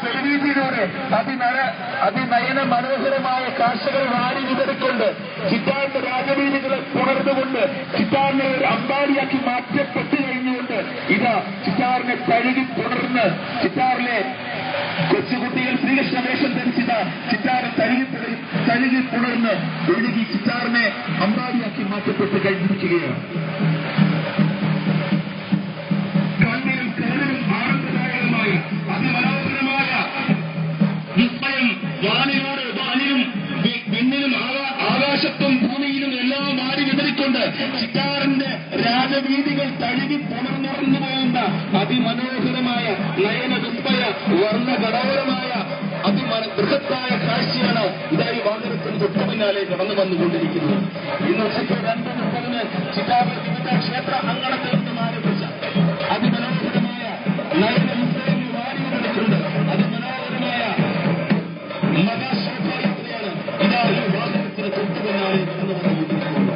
തെരുവീതിയിലൂടെ അതിനയന മനോഹരമായ കാഴ്ചകൾ വാരി വിതറിക്കൊണ്ട് ചിറ്റാറിന്റെ രാജവീതികളെ പുണർന്നുകൊണ്ട് ചിറ്റാറിനെ ഒരു അമ്പാടിയാക്കി മാറ്റപ്പെട്ടു കഴിഞ്ഞുകൊണ്ട് ഇതാ ചിറ്റാറിനെ കഴുകി പുണർന്ന് ചിറ്റാറിലെ കൊച്ചുകുട്ടികൾ ശ്രീകൃഷ്ണ വേഷം ധരിച്ചിത ചിറ്റാറ് കഴുകി പുണർന്ന് ഒഴുകി ചിറ്റാറിനെ അമ്പാടിയാക്കി മാറ്റപ്പെട്ട് കഴിഞ്ഞിരിക്കുകയാണ്. കണ്ണിലും കരളിലും ആനന്ദദായകമായ അതിമനോഹരമായ വിസ്മയം വാനിനോട് വാനിലും വിണ്ണിലും ആകാശത്തും ഭൂമിയിലും എല്ലാം മാറി വിതറിക്കൊണ്ട് ചിറ്റാറിന്റെ രാജവീതികൾ തഴുകി പുണർന്നുറന്നു പോകുന്ന അതിമനോഹരമായ നയന വിസ്മയ വർണ്ണകടോരമായ ബൃഹത്തായ കാഴ്ചയാണ് ഇതായി വാഹനത്തിന് തൊട്ടു പിന്നാലെ കടന്നു വന്നുകൊണ്ടിരിക്കുന്നത്. ഇന്ന് ഉച്ചയ്ക്ക് 2:30 ചിറ്റാറിലെ വിവിധ ക്ഷേത്ര അങ്കണത്തിൽ നിന്നും ആരംഭിച്ച അതിമനോഹരമായ നയന വിസ്മയങ്ങൾ വാരി വിതറിക്കൊണ്ട് അതിമനോഹരമായ മഹാശോഭായാത്രയാണ് ഇതാ ഈ വാഹനത്തിന് തൊട്ടു പിന്നാലെ കടന്നു വന്നുകൊണ്ടിരിക്കുന്നത്.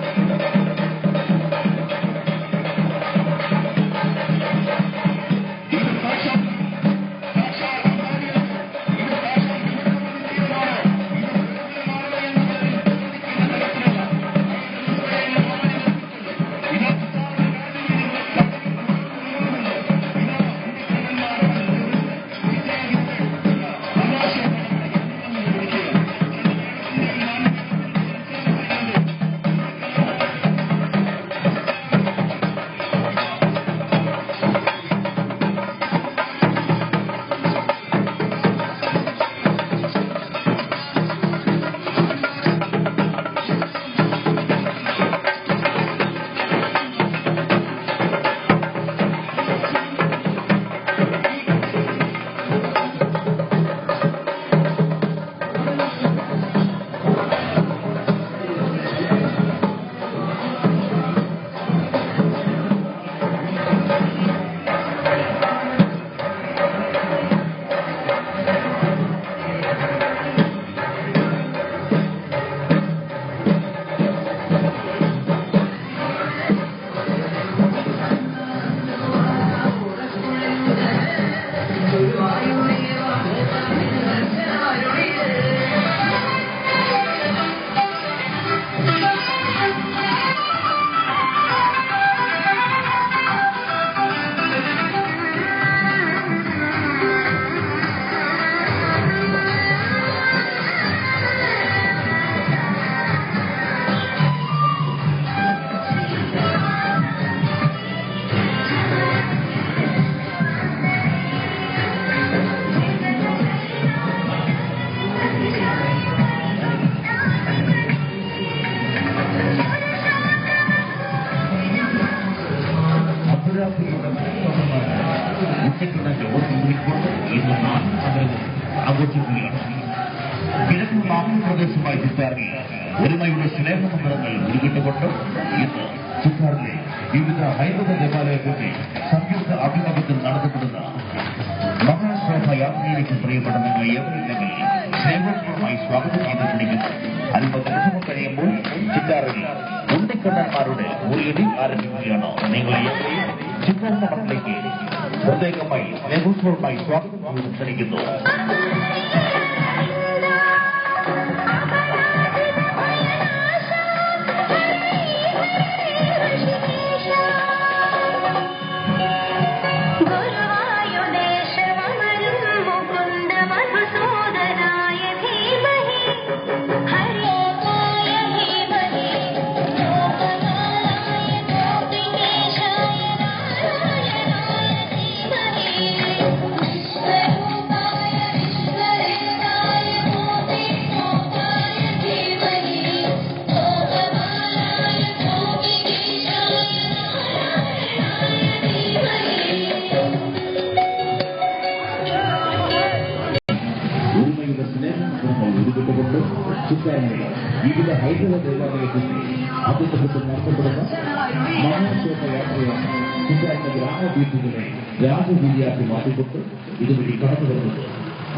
ആഘോഷിക്കുകയാണ്. കിഴക്കൻ മാമൂൽ പ്രദേശമായ ചിറ്റാറിൽ ഒരുമയുടെ സ്നേഹമന്ത്രങ്ങൾ ഉരുവിട്ടുകൊണ്ട് ഇന്ന് ചിറ്റാറിലെ വിവിധ ഹൈന്ദവ ദേവാലയത്തിന്റെ സംയുക്ത ആഭിമുഖ്യത്തിൽ നടത്തപ്പെടുന്ന മഹാശോഭയാത്രയിലേക്ക് പ്രിയപ്പെട്ട നിങ്ങൾ എവരില്ലെങ്കിൽ സ്നേഹപൂർവ്വമായി സ്വാഗതം ചെയ്ത് ക്ഷണിക്കുന്നു. അല്പനിമിഷം കഴിയുമ്പോൾ ചിറ്റാറിൽ ഉണ്ണിക്കണ്ണന്മാരുടെ മുറിയടി ആരംഭിക്കുകയാണ്. നിങ്ങളെ ചിറ്റാർ മഠത്തിലേക്ക് പ്രത്യേകമായി സ്നേഹപൂർവ്വമായി സ്വാഗതം ചെയ്ത് ക്ഷണിക്കുന്നു. ചിറ്റാറിലെ വിവിധ ഹൈന്ദവ ദേവാലയത്തിന്റെ ആഭിമുഖ്യത്തിൽ നടത്തപ്പെടുന്ന മഹാശോഭയാത്രയാണ് ചിറ്റാറിന്റെ ഗ്രാമവീഥികളെ രാജവീതിയാക്കി മാറ്റിക്കൊണ്ട് ഇതുവഴി കടന്നു വരുന്നത്.